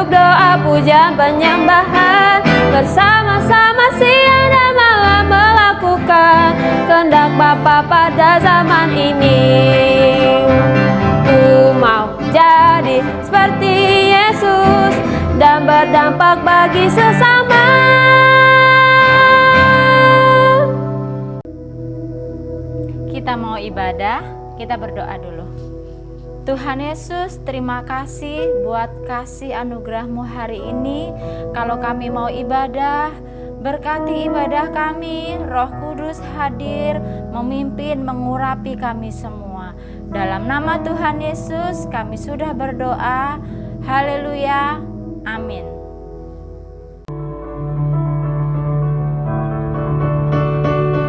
hidup doa puja penyembahan, bersama-sama siang dan malam melakukan kehendak Bapa pada zaman ini. Ku mau jadi seperti Yesus dan berdampak bagi sesama. Kita mau ibadah, kita berdoa dulu. Tuhan Yesus, terima kasih buat kasih anugerah-Mu hari ini. Kalau kami mau ibadah, berkati ibadah kami, Roh Kudus hadir, memimpin, mengurapi kami semua. Dalam nama Tuhan Yesus, kami sudah berdoa. Haleluya, amin.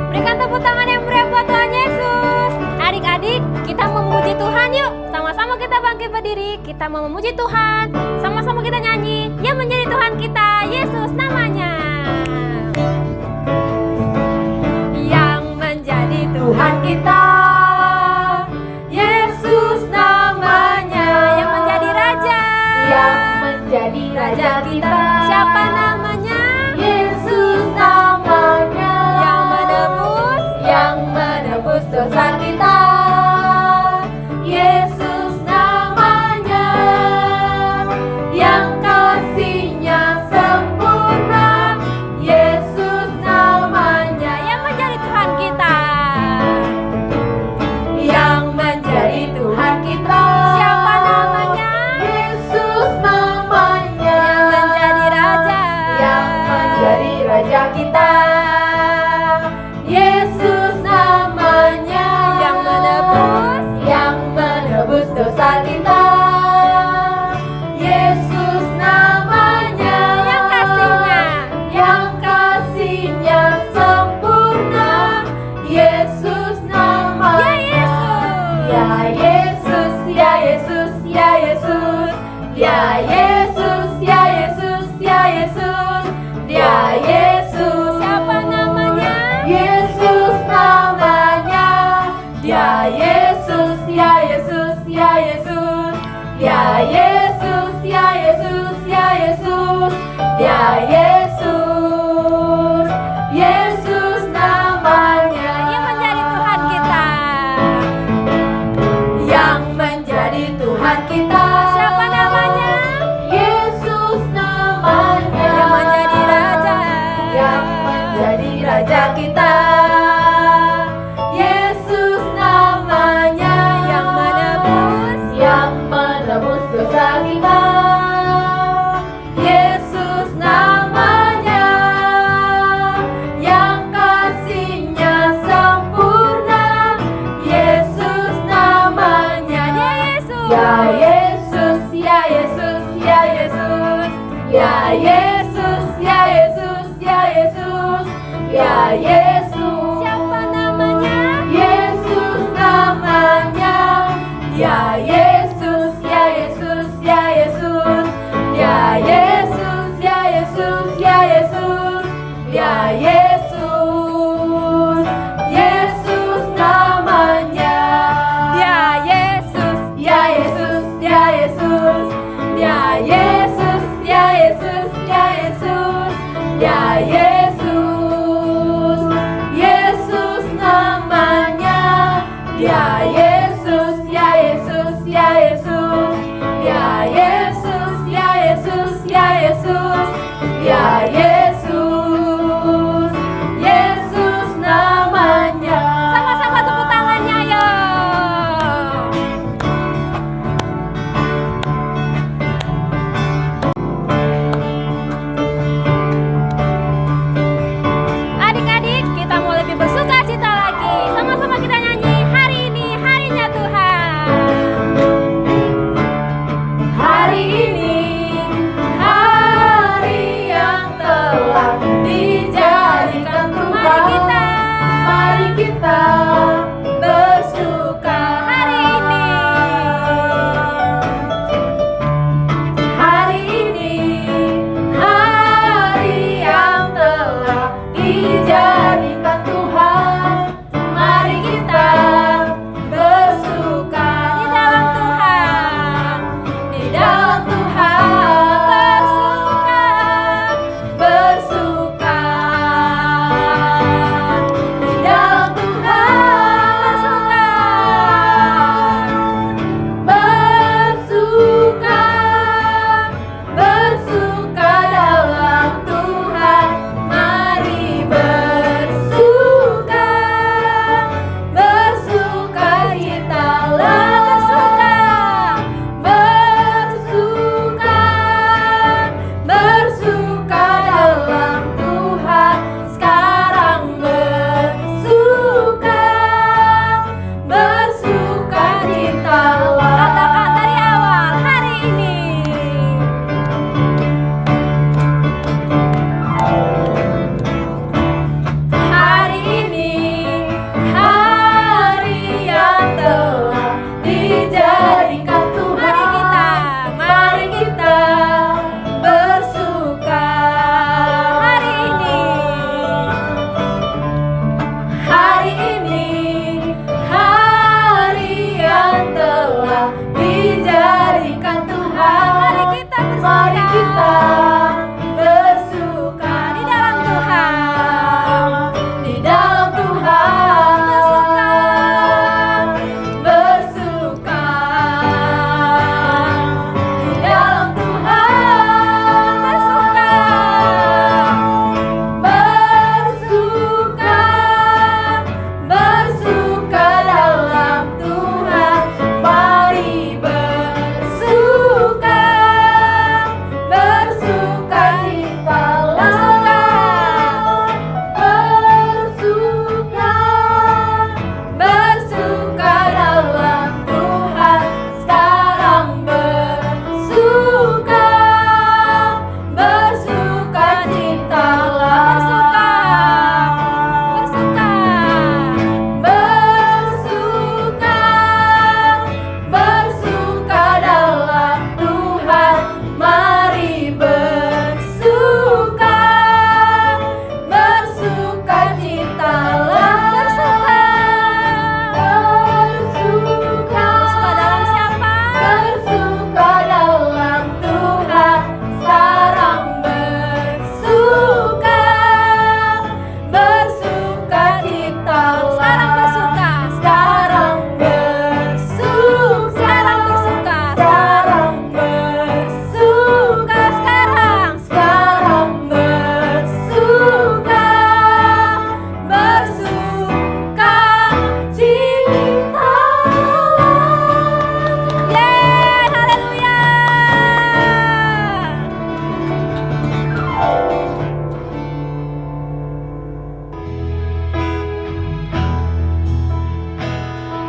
Berikan tepuk tangan yang meriah buat Tuhan Yesus. Adik-adik, kita memuji Tuhan yuk. Sama-sama kita bangkit berdiri, kita mau memuji Tuhan. Sama-sama kita nyanyi, yang menjadi Tuhan kita, Yesus namanya. Yang menjadi Tuhan kita, Yesus namanya. Yang menjadi Raja, yang menjadi Raja kita. Siapa namanya? Yesus namanya. Yang menebus dosa kita. Yesus namanya. Yang kasihnya sempurna. Yesus namanya. Yang menjadi Tuhan kita. Yang menjadi Tuhan kita. Siapa namanya? Yesus namanya. Yang menjadi Raja. Yang menjadi Raja kita. Yesus namanya. Yang menebus dosa kita. Yesus namanya. Yang kasihnya. Yang kasihnya sempurna. Yesus namanya. Ya Yesus. Ya Yesus, ya Yesus, ya Yesus, ya Yesus, ya Yesus, ya Yesus. Siapa namanya? Yesus namanya. Ya Yesus, ya Yesus, ya Yesus, ya Yesus, ya Yesus, ya Yesus, ya Yesus. Yesus namanya. Yang menjadi Tuhan kita. Yang menjadi Tuhan kita. Siapa namanya? Yesus namanya. Yang menjadi Raja. Yang menjadi Raja kita. Yesus namanya. Yang menebus dosa kita. Yesus namanya. Yang kasihnya sempurna. Yesus namanya. Ya Yesus. Ya Yesus, ya Yesus, ya Yesus, ya Yesus, ya Yesus, ya Yesus. Siapa namanya? Yesus namanya. Ya Yesus, ya Yesus, ya Yesus, ya Yesus, ya Yesus, ya Yesus, ya Yesus. Yesus namanya. Ya Yesus. Ya Yesus, ya Yesus, ya Yesus, ya Yesus, ya Yesus, ya Yesus. Yesus namanya. Ya Yesus, ya Yesus, ya Yesus, ya Yesus, ya Yesus, ya Yesus, ya Yesus. Yesus namanya. Sama-sama tepuk tangannya yuk. Adik-adik, kita mau lebih bersuka cita lagi. Sama-sama kita nyanyi, hari ini harinya Tuhan. Hari ini hari yang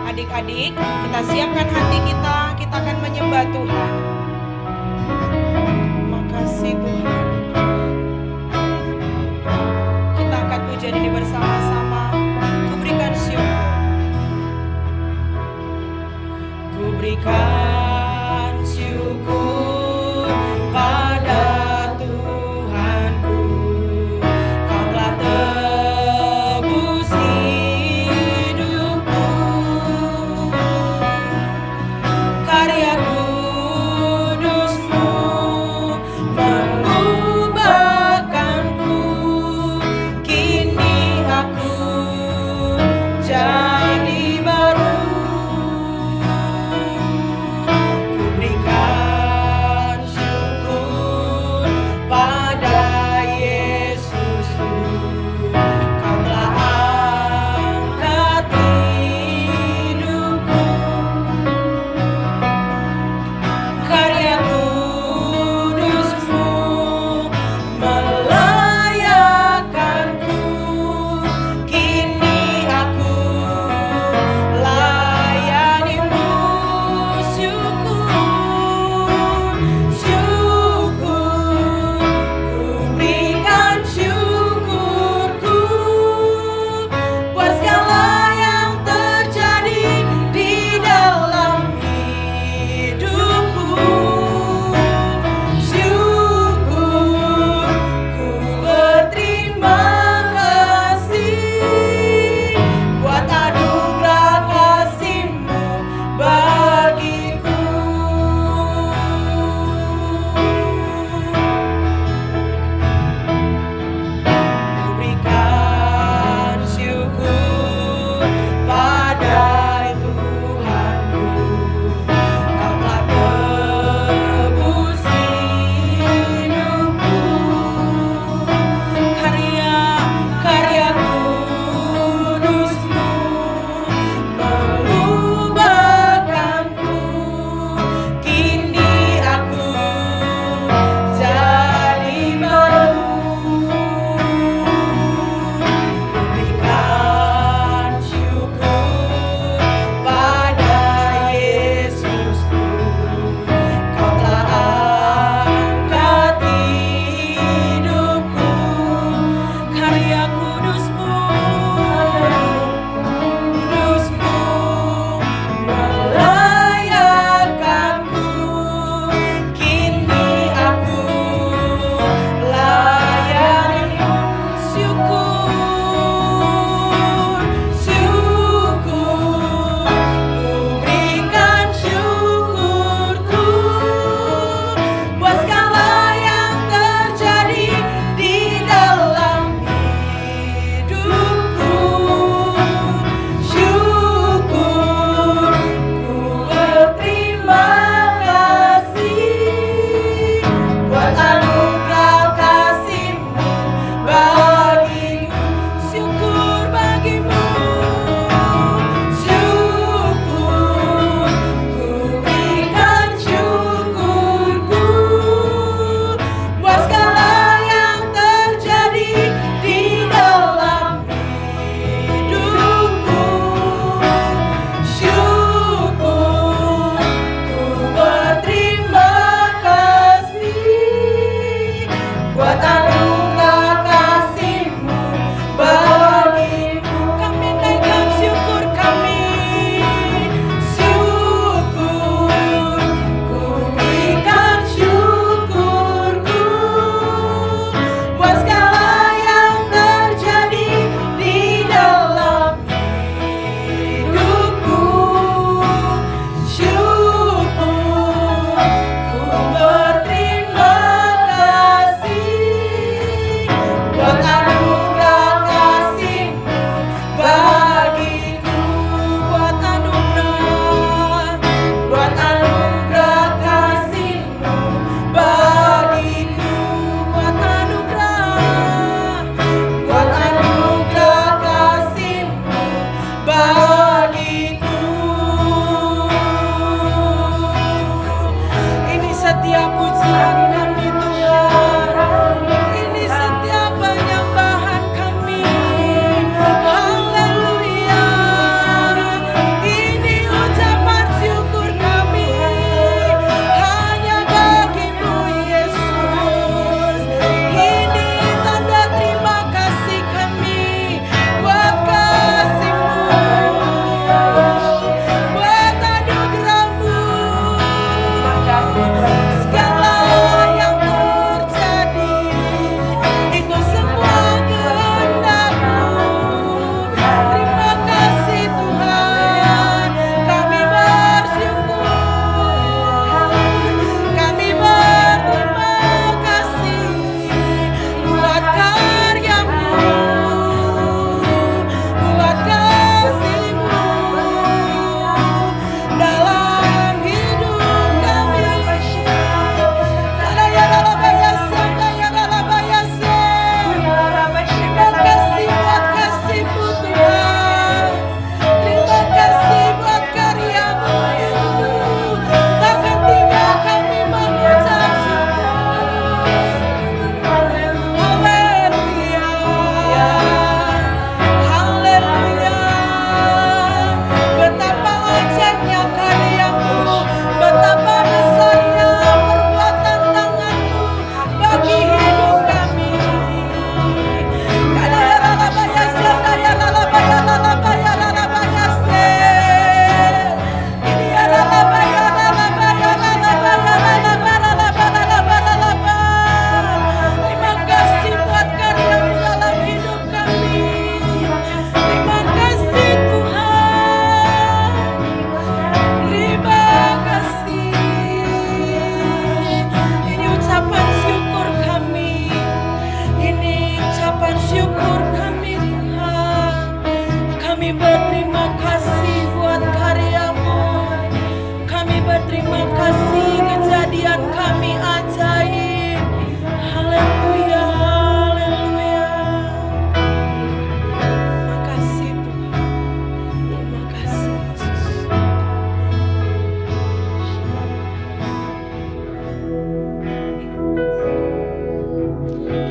Adik-adik, kita siapkan hati kita akan menyembah Tuhan. Makasih Tuhan. Kita angkat pujian ini bersama-sama. Ku berikan syukur. Ku berikan syukur pada Tuhanku. Kau telah tebus hidupku.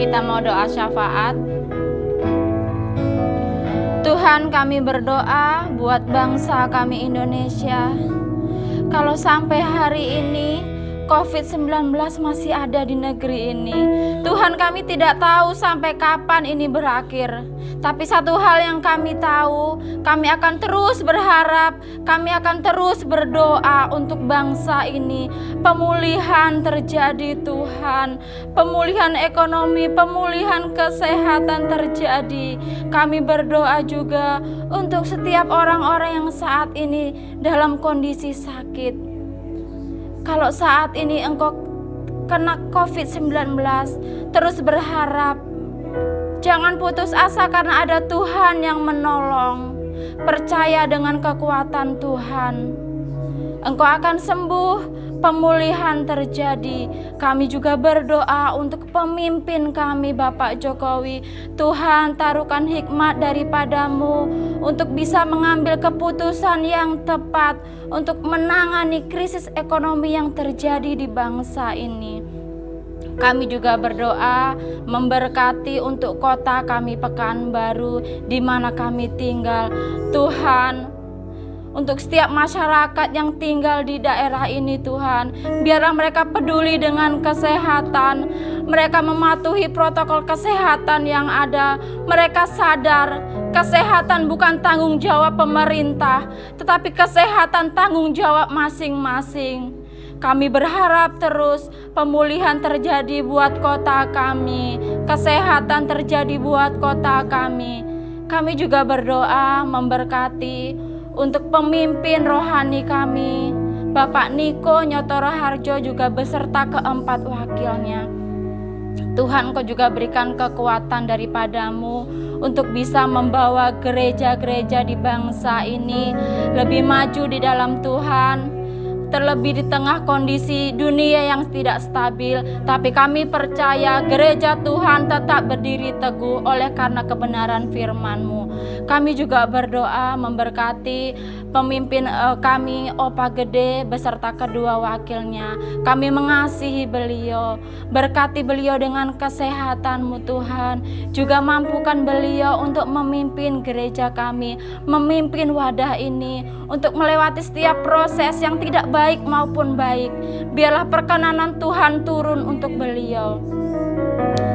Kita mau doa syafaat. Tuhan, kami berdoa buat bangsa kami Indonesia. Kalau sampai hari ini COVID-19 masih ada di negeri ini, Tuhan, kami tidak tahu sampai kapan ini berakhir. Tapi satu hal yang kami tahu, kami akan terus berharap, kami akan terus berdoa untuk bangsa ini. Pemulihan terjadi Tuhan, pemulihan ekonomi, pemulihan kesehatan terjadi. Kami berdoa juga untuk setiap orang-orang yang saat ini dalam kondisi sakit. Kalau saat ini engkau kena COVID-19, terus berharap. Jangan putus asa karena ada Tuhan yang menolong. Percaya dengan kekuatan Tuhan. Engkau akan sembuh, pemulihan terjadi. Kami juga berdoa untuk pemimpin kami, Bapak Jokowi. Tuhan, taruhkan hikmat daripadamu untuk bisa mengambil keputusan yang tepat untuk menangani krisis ekonomi yang terjadi di bangsa ini. Kami juga berdoa memberkati untuk kota kami Pekanbaru di mana kami tinggal. Tuhan, untuk setiap masyarakat yang tinggal di daerah ini Tuhan, biarlah mereka peduli dengan kesehatan, mereka mematuhi protokol kesehatan yang ada, mereka sadar kesehatan bukan tanggung jawab pemerintah, tetapi kesehatan tanggung jawab masing-masing. Kami berharap terus pemulihan terjadi buat kota kami, kesehatan terjadi buat kota kami. Kami juga berdoa memberkati untuk pemimpin rohani kami, Bapak Niko Nyotoro Harjo juga beserta keempat wakilnya. Tuhan, Kau juga berikan kekuatan daripadamu untuk bisa membawa gereja-gereja di bangsa ini lebih maju di dalam Tuhan. Terlebih di tengah kondisi dunia yang tidak stabil, tapi kami percaya gereja Tuhan tetap berdiri teguh oleh karena kebenaran firman-Mu. Kami juga berdoa memberkati pemimpin kami, Opa Gede beserta kedua wakilnya. Kami mengasihi beliau, berkati beliau dengan kesehatan-Mu Tuhan. Juga mampukan beliau untuk memimpin gereja kami, memimpin wadah ini, untuk melewati setiap proses yang tidak baik maupun baik. Biarlah perkenanan Tuhan turun untuk beliau.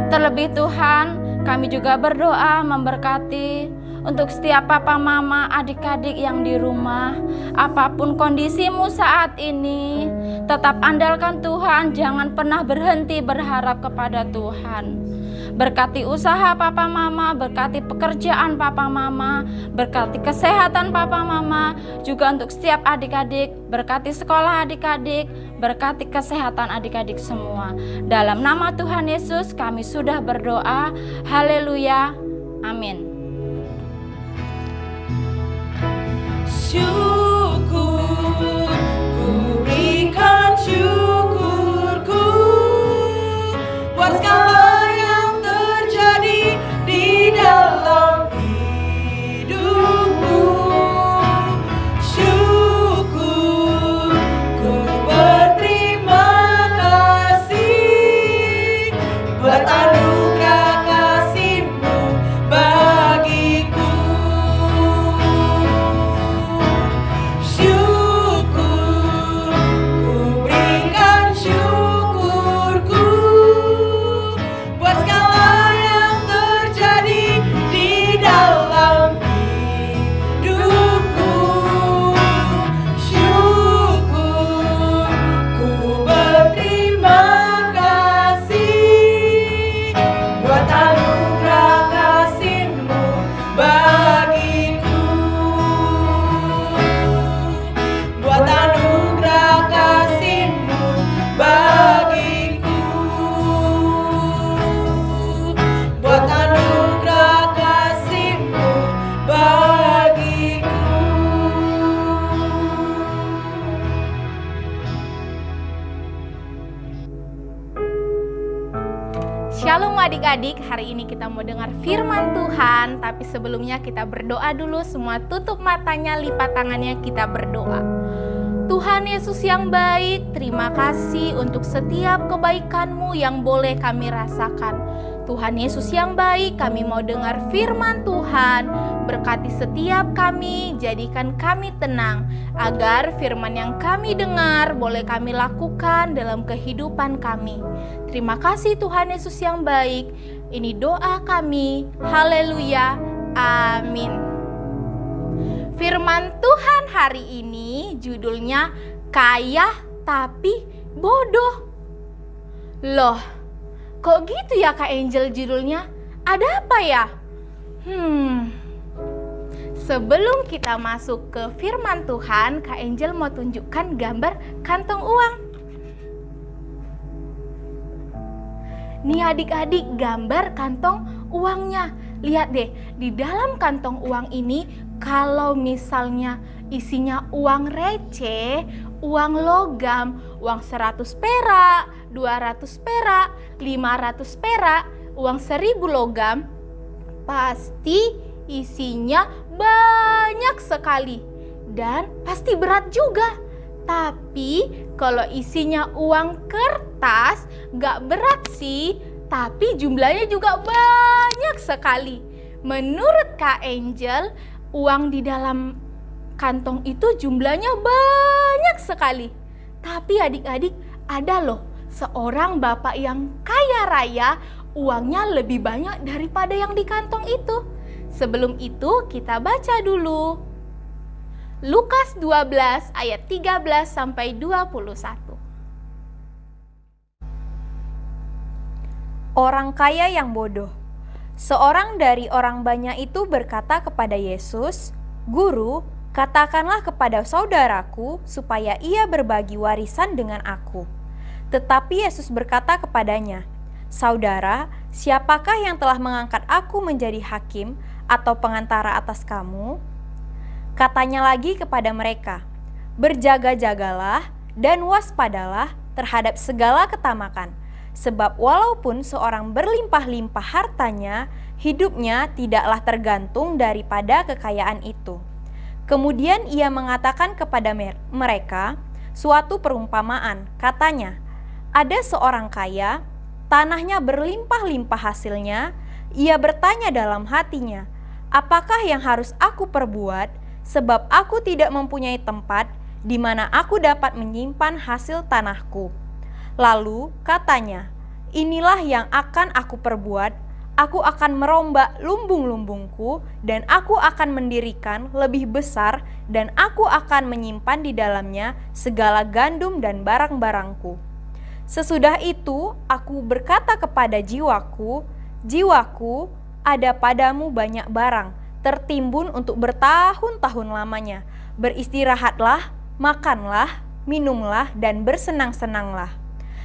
Terlebih Tuhan, kami juga berdoa memberkati untuk setiap papa mama, adik-adik yang di rumah. Apapun kondisimu saat ini, tetap andalkan Tuhan, jangan pernah berhenti berharap kepada Tuhan. Berkati usaha papa mama, berkati pekerjaan papa mama, berkati kesehatan papa mama, juga untuk setiap adik-adik, berkati sekolah adik-adik, berkati kesehatan adik-adik semua. Dalam nama Tuhan Yesus kami sudah berdoa. Haleluya. Amin. Syukur, ku berikan syukurku buat segala yang terjadi di dalam hidupku. Syukur, ku berterima kasih buat anugerah kasih-Mu bagiku. Shalom adik-adik, hari ini kita mau dengar firman Tuhan. Tapi sebelumnya kita berdoa dulu, semua tutup matanya, lipat tangannya, kita berdoa. Tuhan Yesus yang baik, terima kasih untuk setiap kebaikan-Mu yang boleh kami rasakan. Tuhan Yesus yang baik, kami mau dengar firman Tuhan. Berkati setiap kami, jadikan kami tenang, agar firman yang kami dengar boleh kami lakukan dalam kehidupan kami. Terima kasih Tuhan Yesus yang baik. Ini doa kami. Haleluya. Amin. Firman Tuhan hari ini judulnya kaya tapi bodoh. Loh, kok gitu ya Kak Angel judulnya? Ada apa ya? Sebelum kita masuk ke firman Tuhan, Kak Angel mau tunjukkan gambar kantong uang. Nih adik-adik, gambar kantong uangnya. Lihat deh, di dalam kantong uang ini kalau misalnya isinya uang receh, uang logam, uang 100 perak, 200 perak, 500 perak, uang 1000 logam, pasti isinya banyak sekali dan pasti berat juga. Tapi kalau isinya uang kertas gak berat sih, tapi jumlahnya juga banyak sekali. Menurut Kak Angel, uang di dalam kantong itu jumlahnya banyak sekali. Tapi adik-adik, ada loh seorang bapak yang kaya raya, uangnya lebih banyak daripada yang di kantong itu. Sebelum itu kita baca dulu Lukas 12 ayat 13 sampai 21. Orang kaya yang bodoh. Seorang dari orang banyak itu berkata kepada Yesus, "Guru, katakanlah kepada saudaraku supaya ia berbagi warisan dengan aku." Tetapi Yesus berkata kepadanya, "Saudara, siapakah yang telah mengangkat aku menjadi hakim atau pengantara atas kamu?" Katanya lagi kepada mereka, "Berjaga-jagalah dan waspadalah terhadap segala ketamakan. Sebab walaupun seorang berlimpah-limpah hartanya, hidupnya tidaklah tergantung daripada kekayaan itu." Kemudian ia mengatakan kepada mereka suatu perumpamaan. Katanya, "Ada seorang kaya, tanahnya berlimpah-limpah hasilnya. Ia bertanya dalam hatinya, 'Apakah yang harus aku perbuat? Sebab aku tidak mempunyai tempat di mana aku dapat menyimpan hasil tanahku.' Lalu katanya, 'Inilah yang akan aku perbuat. Aku akan merombak lumbung-lumbungku dan aku akan mendirikan lebih besar dan aku akan menyimpan di dalamnya segala gandum dan barang-barangku. Sesudah itu aku berkata kepada jiwaku, jiwaku, ada padamu banyak barang, tertimbun untuk bertahun-tahun lamanya. Beristirahatlah, makanlah, minumlah dan bersenang-senanglah.'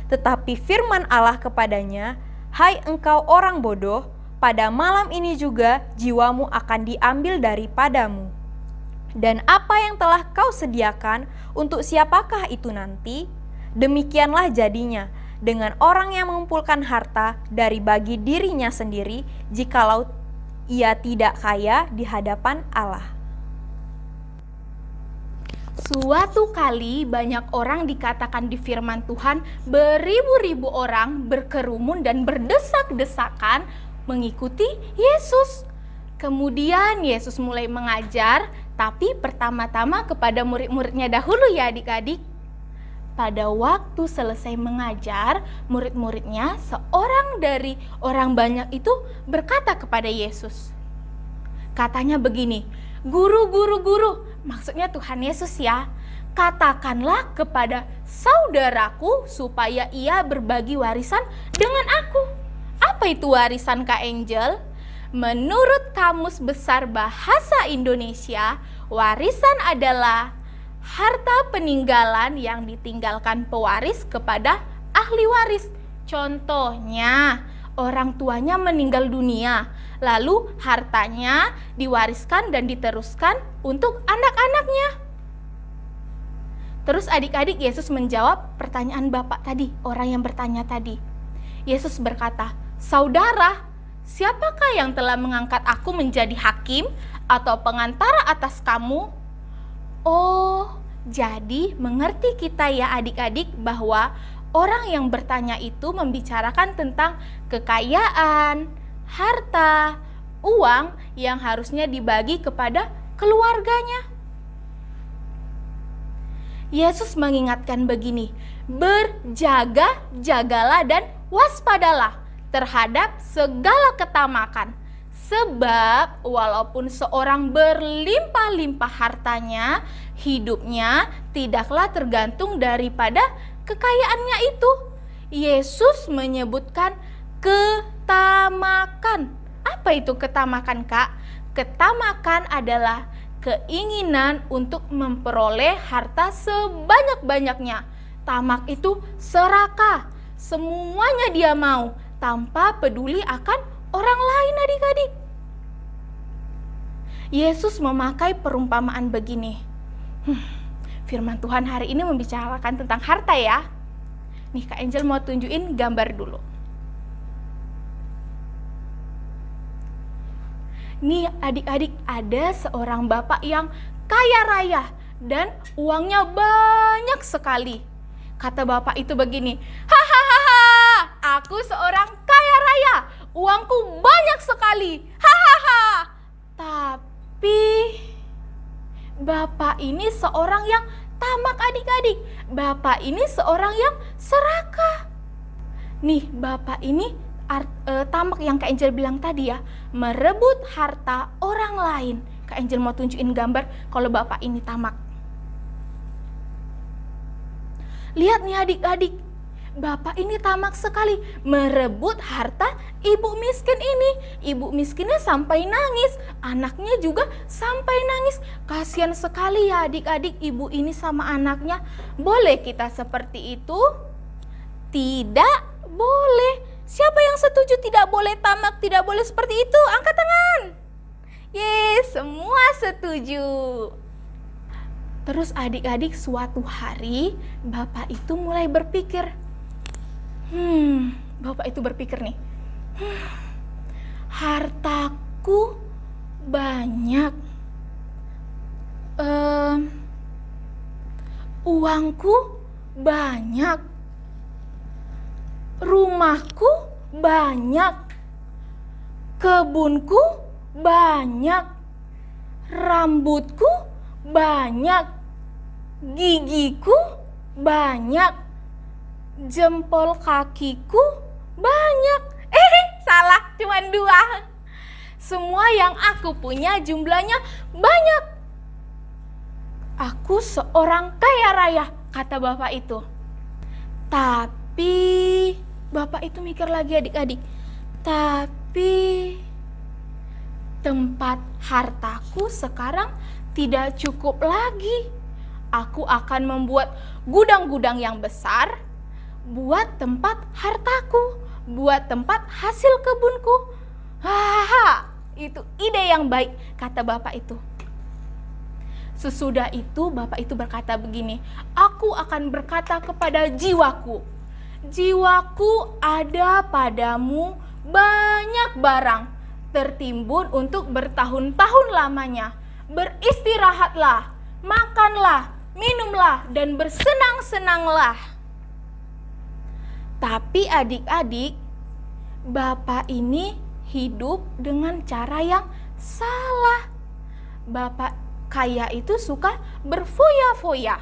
Tetapi firman Allah kepadanya, 'Hai engkau orang bodoh, pada malam ini juga jiwamu akan diambil daripadamu. Dan apa yang telah kau sediakan, untuk siapakah itu nanti?' Demikianlah jadinya dengan orang yang mengumpulkan harta dari bagi dirinya sendiri, jikalau ia tidak kaya di hadapan Allah." Suatu kali banyak orang dikatakan di firman Tuhan, beribu-ribu orang berkerumun dan berdesak-desakan mengikuti Yesus. Kemudian Yesus mulai mengajar, tapi pertama-tama kepada murid-muridnya dahulu ya adik-adik. Pada waktu selesai mengajar, murid-muridnya, seorang dari orang banyak itu berkata kepada Yesus. Katanya begini, "Guru, maksudnya Tuhan Yesus ya, katakanlah kepada saudaraku supaya ia berbagi warisan dengan aku." Apa itu warisan Kak Angel? Menurut Kamus Besar Bahasa Indonesia, warisan adalah harta peninggalan yang ditinggalkan pewaris kepada ahli waris. Contohnya, orang tuanya meninggal dunia, lalu hartanya diwariskan dan diteruskan untuk anak-anaknya. Terus adik-adik, Yesus menjawab pertanyaan Bapak tadi, orang yang bertanya tadi. Yesus berkata, "Saudara, siapakah yang telah mengangkat aku menjadi hakim atau pengantara atas kamu?" Oh, jadi mengerti kita ya adik-adik bahwa Orang yang bertanya itu membicarakan tentang kekayaan, harta, uang yang harusnya dibagi kepada keluarganya. Yesus mengingatkan begini, berjaga-jagalah dan waspadalah terhadap segala ketamakan. Sebab walaupun seorang berlimpah-limpah hartanya, hidupnya tidaklah tergantung daripada kekayaannya itu. Yesus menyebutkan ketamakan. Apa itu ketamakan, Kak? Ketamakan adalah keinginan untuk memperoleh harta sebanyak-banyaknya. Tamak itu serakah, semuanya dia mau tanpa peduli akan orang lain, adik-adik. Yesus memakai perumpamaan begini. Firman Tuhan hari ini membicarakan tentang harta ya. Nih Kak Angel mau tunjukin gambar dulu. Nih adik-adik, ada seorang bapak yang kaya raya dan uangnya banyak sekali. Kata bapak itu begini, hahaha, aku seorang kaya raya, uangku banyak sekali, hahaha. Tapi bapak ini seorang yang tamak, adik-adik. Bapak ini seorang yang serakah. Nih bapak ini tamak yang Kak Angel bilang tadi ya, merebut harta orang lain. Kak Angel mau tunjukin gambar kalau bapak ini tamak. Lihat nih adik-adik, bapak ini tamak sekali merebut harta ibu miskin ini. Ibu miskinnya sampai nangis, anaknya juga sampai nangis. Kasihan sekali ya adik-adik ibu ini sama anaknya. Boleh kita seperti itu? Tidak boleh. Siapa yang setuju tidak boleh tamak, tidak boleh seperti itu? Angkat tangan. Yes, semua setuju. Terus adik-adik suatu hari bapak itu mulai berpikir. Bapak itu berpikir nih. Hartaku banyak. Uangku banyak. Rumahku banyak. Kebunku banyak. Rambutku banyak. Gigiku banyak. Jempol kakiku banyak. Salah, cuma 2. Semua yang aku punya jumlahnya banyak. Aku seorang kaya raya, kata bapak itu. Tapi bapak itu mikir lagi adik-adik. Tapi tempat hartaku sekarang tidak cukup lagi. Aku akan membuat gudang-gudang yang besar buat tempat hartaku, buat tempat hasil kebunku. Itu ide yang baik, kata bapak itu. Sesudah itu bapak itu berkata begini, aku akan berkata kepada jiwaku, jiwaku ada padamu banyak barang tertimbun untuk bertahun-tahun lamanya. Beristirahatlah, makanlah, minumlah, dan bersenang-senanglah. Tapi adik-adik, bapak ini hidup dengan cara yang salah. Bapak kaya itu suka berfoya-foya.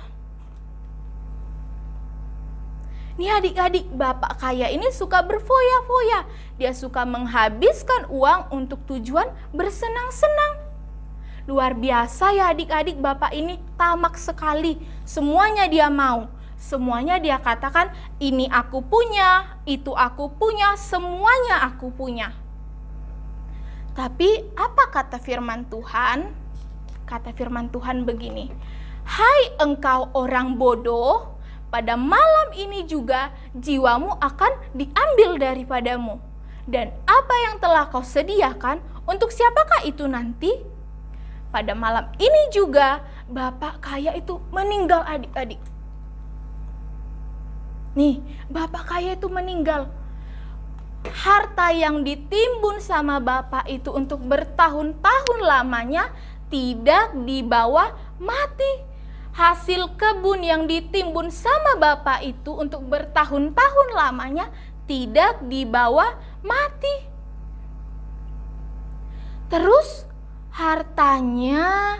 Nih adik-adik, bapak kaya ini suka berfoya-foya. Dia suka menghabiskan uang untuk tujuan bersenang-senang. Luar biasa ya adik-adik, bapak ini tamak sekali. Semuanya dia mau. Semuanya dia katakan, ini aku punya, itu aku punya, semuanya aku punya. Tapi apa kata firman Tuhan? Kata firman Tuhan begini, hai engkau orang bodoh, pada malam ini juga jiwamu akan diambil daripadamu. Dan apa yang telah kau sediakan, untuk siapakah itu nanti? Pada malam ini juga bapak kaya itu meninggal adik-adik. Nih, bapak kaya itu meninggal. Harta yang ditimbun sama bapak itu untuk bertahun-tahun lamanya tidak dibawa mati. hasil kebun yang ditimbun sama bapak itu untuk bertahun-tahun lamanya tidak dibawa mati. Terus hartanya,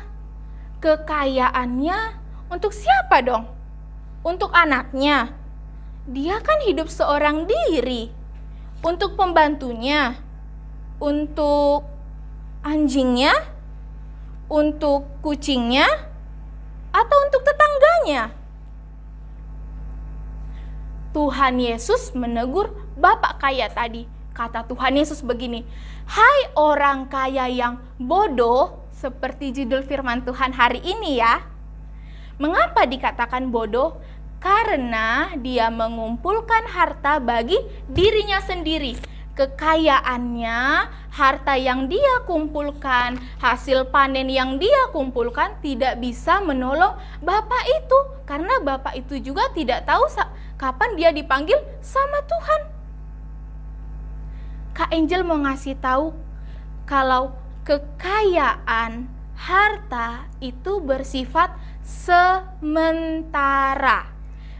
kekayaannya untuk siapa dong? Untuk anaknya. Dia kan hidup seorang diri. Untuk pembantunya, untuk anjingnya, untuk kucingnya, atau untuk tetangganya. Tuhan Yesus menegur bapak kaya tadi. Kata Tuhan Yesus begini, "Hai orang kaya yang bodoh," seperti judul firman Tuhan hari ini ya. Mengapa dikatakan bodoh? Karena dia mengumpulkan harta bagi dirinya sendiri. Kekayaannya, harta yang dia kumpulkan, hasil panen yang dia kumpulkan tidak bisa menolong bapak itu. Karena bapak itu juga tidak tahu kapan dia dipanggil sama Tuhan. Kak Angel mau ngasih tahu kalau kekayaan, harta itu bersifat sementara.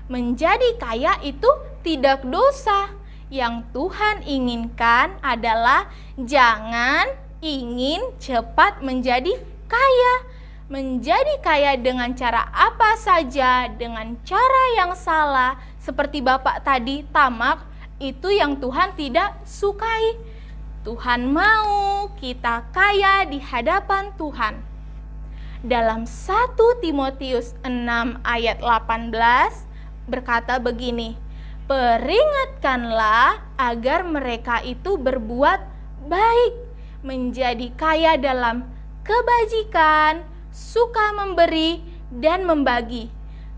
Menjadi kaya itu tidak dosa. Yang Tuhan inginkan adalah jangan ingin cepat menjadi kaya. Menjadi kaya dengan cara apa saja, dengan cara yang salah, seperti bapak tadi tamak, itu yang Tuhan tidak sukai. Tuhan mau kita kaya di hadapan Tuhan. Dalam 1 Timotius 6 ayat 18 berkata begini, "Peringatkanlah agar mereka itu berbuat baik, menjadi kaya dalam kebajikan, suka memberi dan membagi."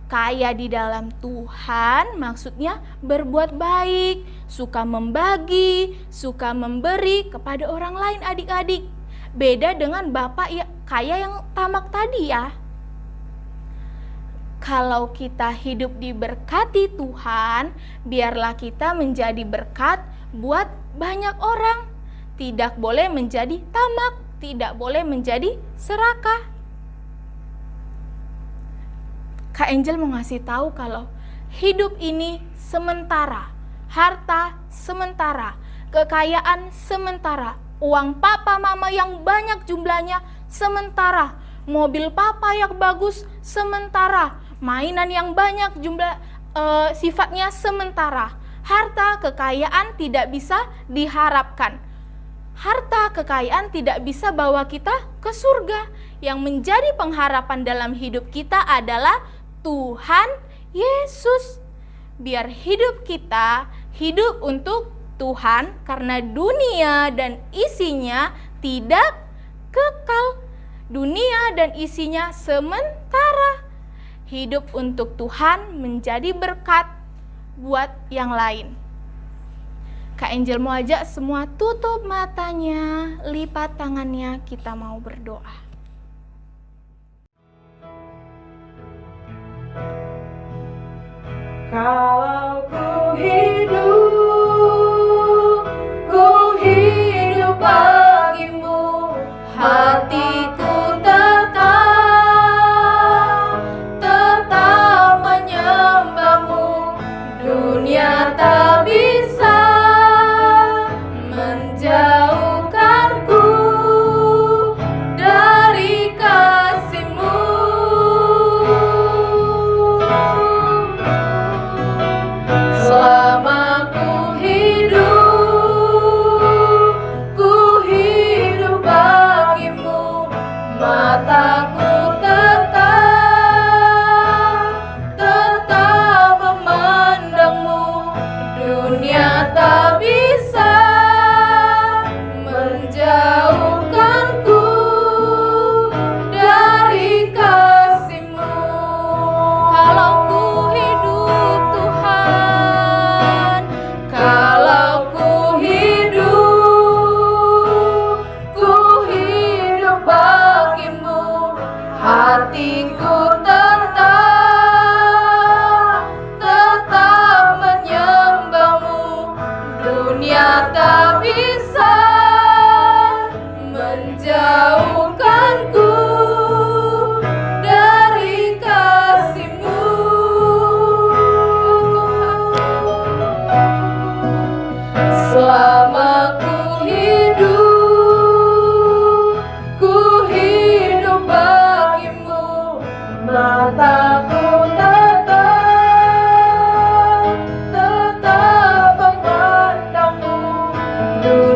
Kaya di dalam Tuhan maksudnya berbuat baik, suka membagi, suka memberi kepada orang lain adik-adik. Beda dengan bapak kaya yang tamak tadi ya. Kalau kita hidup diberkati Tuhan, biarlah kita menjadi berkat buat banyak orang. Tidak boleh menjadi tamak, tidak boleh menjadi serakah. Kak Angel mau ngasih tahu kalau hidup ini sementara, harta sementara, kekayaan sementara, uang papa mama yang banyak jumlahnya sementara, mobil papa yang bagus sementara, mainan yang banyak sifatnya sementara. Harta kekayaan tidak bisa diharapkan. Harta kekayaan tidak bisa bawa kita ke surga. Yang menjadi pengharapan dalam hidup kita adalah Tuhan Yesus. Biar hidup kita hidup untuk Tuhan, karena dunia dan isinya tidak kekal. Dunia dan isinya sementara. Hidup untuk Tuhan menjadi berkat buat yang lain. Kak Angel mau ajak semua tutup matanya, lipat tangannya, kita mau berdoa. Kalau ku hidup bagimu, Hatiku tetap menyembahmu. Dunia tak bisa menjauhkanku dari kasih-Mu. Selama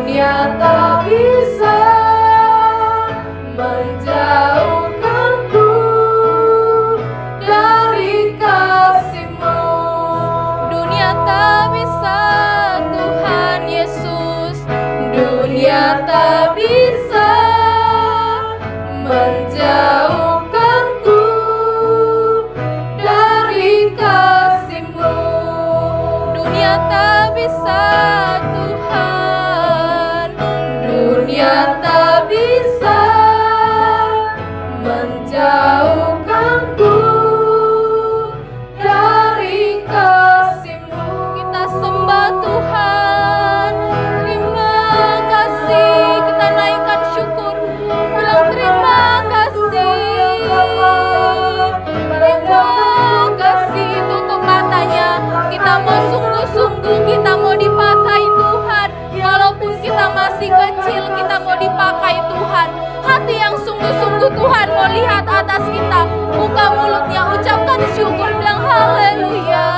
Dunia tak bisa menjauhkanku dari kasih-Mu. Dunia tak bisa, Tuhan Yesus. Dunia tak bisa menjauhkanku dari kasih-Mu. Dunia tak bisa, Tuhan. Dunia tak bisa menjauhkanku dari kasih-Mu. Kita sembah Tuhan. Terima kasih. Kita naikkan syukur. Bilang terima kasih. Terima kasih. Tutup matanya. Kita mau sungguh-sungguh. Kita mau dipakai Tuhan. Walaupun kita masih kecil, kita mau dipakai Tuhan. Hati yang sungguh-sungguh Tuhan mau lihat atas kita. Buka mulutnya, ucapkan syukur, bilang haleluya.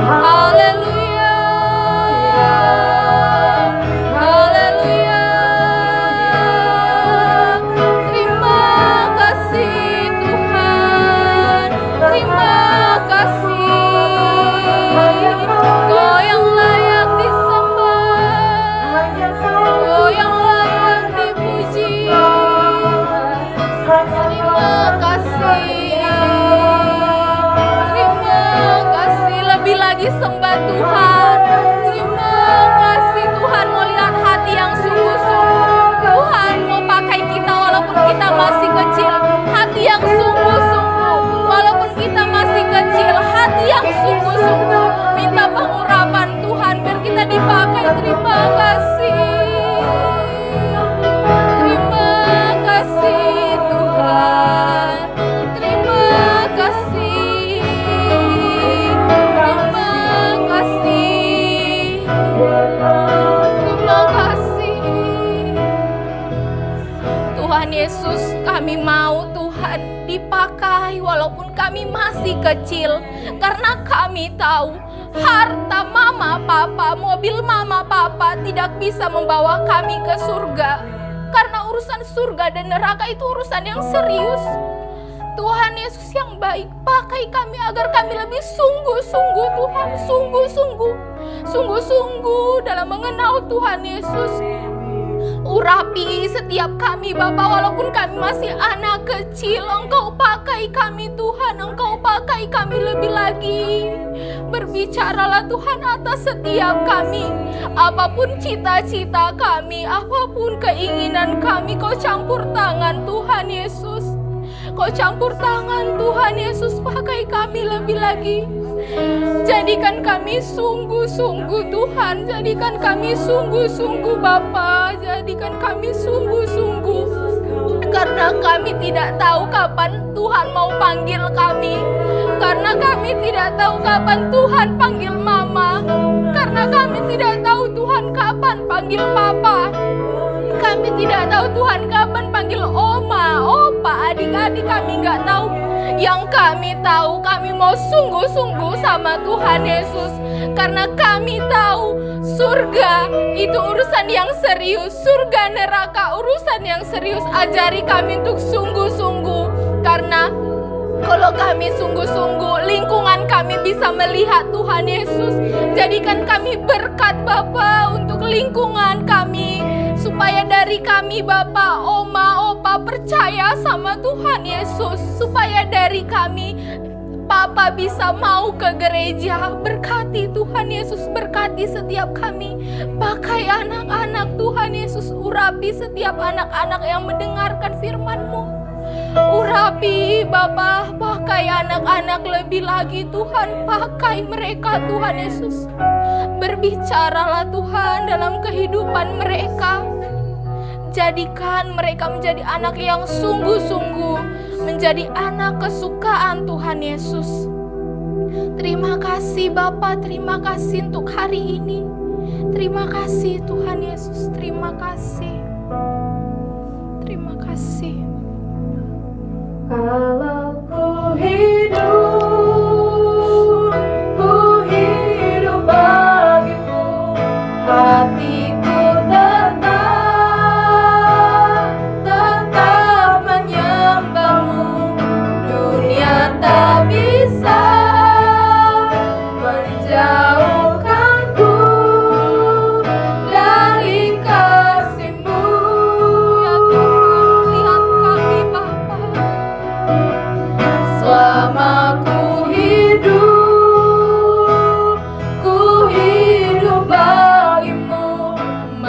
Haleluya. Haleluya. Terima kasih Tuhan. Terima kasih. Kau yang layak disembah. Kau yang layak dipuji. Terima kasih. Terima kasih. Lebih lagi sembah Tuhan. Terima kasih Tuhan mau lihat hati yang sungguh-sungguh. Tuhan mau pakai kita walaupun kita masih kecil. Hati yang sungguh-sungguh. Walaupun kita masih kecil. Hati yang sungguh-sungguh. Minta pengurapan Tuhan biar kita dipakai. Terima kasih. Terima kasih Tuhan. Terima kasih. Terima kasih. Terima kasih. Tuhan Yesus, kami mau Tuhan dipakai walaupun kami masih kecil. Karena kami tahu harta mama papa, mobil mama papa tidak bisa membawa kami ke surga. Karena urusan surga dan neraka itu urusan yang serius. Tuhan Yesus yang baik, pakai kami agar kami lebih sungguh-sungguh Tuhan, sungguh-sungguh dalam mengenal Tuhan Yesus. Urapi setiap kami Bapa, walaupun kami masih anak kecil. Engkau pakai kami Tuhan, Engkau pakai kami lebih lagi. Berbicaralah Tuhan atas setiap kami. Apapun cita-cita kami, apapun keinginan kami, Kau campur tangan Tuhan Yesus. Kau campur tangan Tuhan Yesus, pakai kami lebih lagi. Jadikan kami sungguh-sungguh Tuhan, jadikan kami sungguh-sungguh Bapa, jadikan kami sungguh-sungguh. Karena kami tidak tahu kapan Tuhan mau panggil kami. Karena kami tidak tahu kapan Tuhan panggil Mama. Karena kami tidak tahu Tuhan kapan panggil Papa. Kami tidak tahu Tuhan kapan panggil Oma, Opa, adik-adik kami nggak tahu. Yang kami tahu, kami mau sungguh-sungguh sama Tuhan Yesus. Karena kami tahu surga itu urusan yang serius. Surga neraka urusan yang serius. Ajari kami untuk sungguh-sungguh. Karena kalau kami sungguh-sungguh, lingkungan kami bisa melihat Tuhan Yesus. Jadikan kami berkat Bapa untuk lingkungan kami. Supaya dari kami Bapa, Oma, Opa percaya sama Tuhan Yesus. Supaya dari kami Papa bisa mau ke gereja. Berkati Tuhan Yesus, berkati setiap kami. Pakai anak-anak Tuhan Yesus, urapi setiap anak-anak yang mendengarkan firman-Mu. Urapi Bapa, pakai anak-anak lebih lagi Tuhan. Pakai mereka Tuhan Yesus. Berbicaralah Tuhan dalam kehidupan mereka. Jadikan mereka menjadi anak yang sungguh-sungguh, menjadi anak kesukaan Tuhan Yesus. Terima kasih Bapa, terima kasih untuk hari ini. Terima kasih Tuhan Yesus, terima kasih. Terima kasih. Kalau ku hidup bagimu.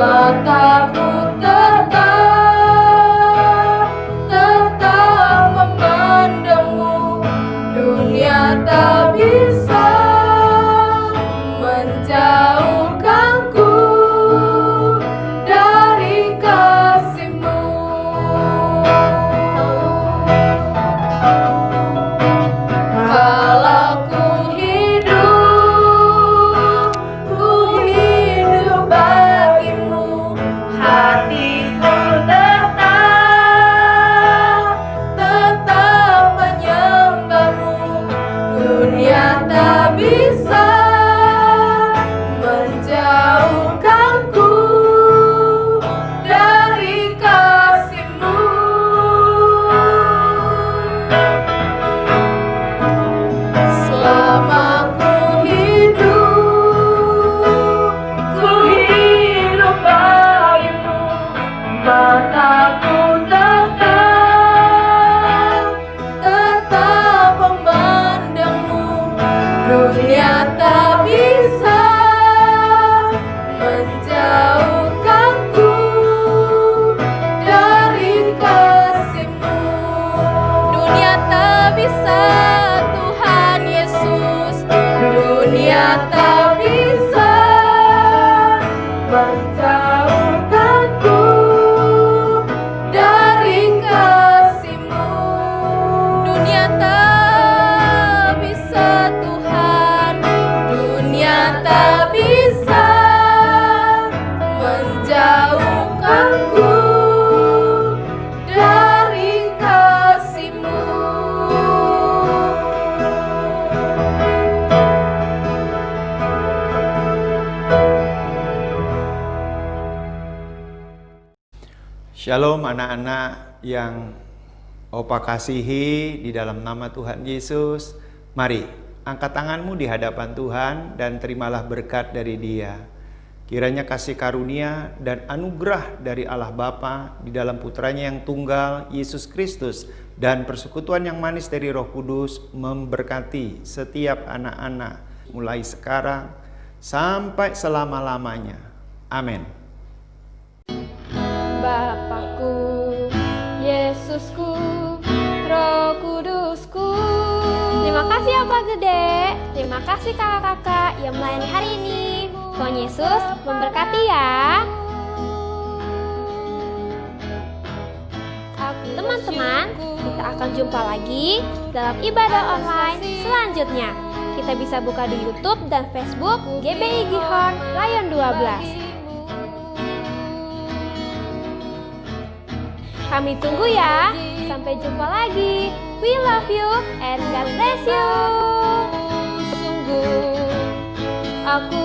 mataku tetap memandangmu. Dunia tak bisa menjauhkanku dari kasih-Mu. Kalau ku hidup bagimu, hatiku tetap menyembahmu. Dunia tak bisa menjauhkanku dari kasih-Mu. Selama ku hidup bagimu, mataku tetap memandangmu. Dunia tak bisa menjauhkanku dari kasih-Mu. Dunia tak bisa, Tuhan Yesus. Dunia tak bisa menjauhkanku dari kasih-Mu. Dunia tak bisa, Tuhan. Dunia tak bisa menjauhkanku dari kasih-Mu. Shalom anak-anak yang Opa kasihi di dalam nama Tuhan Yesus. Mari angkat tanganmu di hadapan Tuhan dan terimalah berkat dari Dia. Kiranya kasih karunia dan anugerah dari Allah Bapa di dalam putranya yang tunggal Yesus Kristus dan persekutuan yang manis dari Roh Kudus memberkati setiap anak-anak mulai sekarang sampai selama-lamanya. Amin. Bapakku, Yesusku, Roh Kudusku. Terima kasih Opa Gede, terima kasih kakak-kakak yang melayani hari ini. Tuhan Yesus memberkati ya. Teman-teman, kita akan jumpa lagi dalam ibadah online selanjutnya. Kita bisa buka di YouTube dan Facebook GBI Gihon Lion 12. Kami tunggu ya. Sampai jumpa lagi. We love you and God bless you. Sungguh aku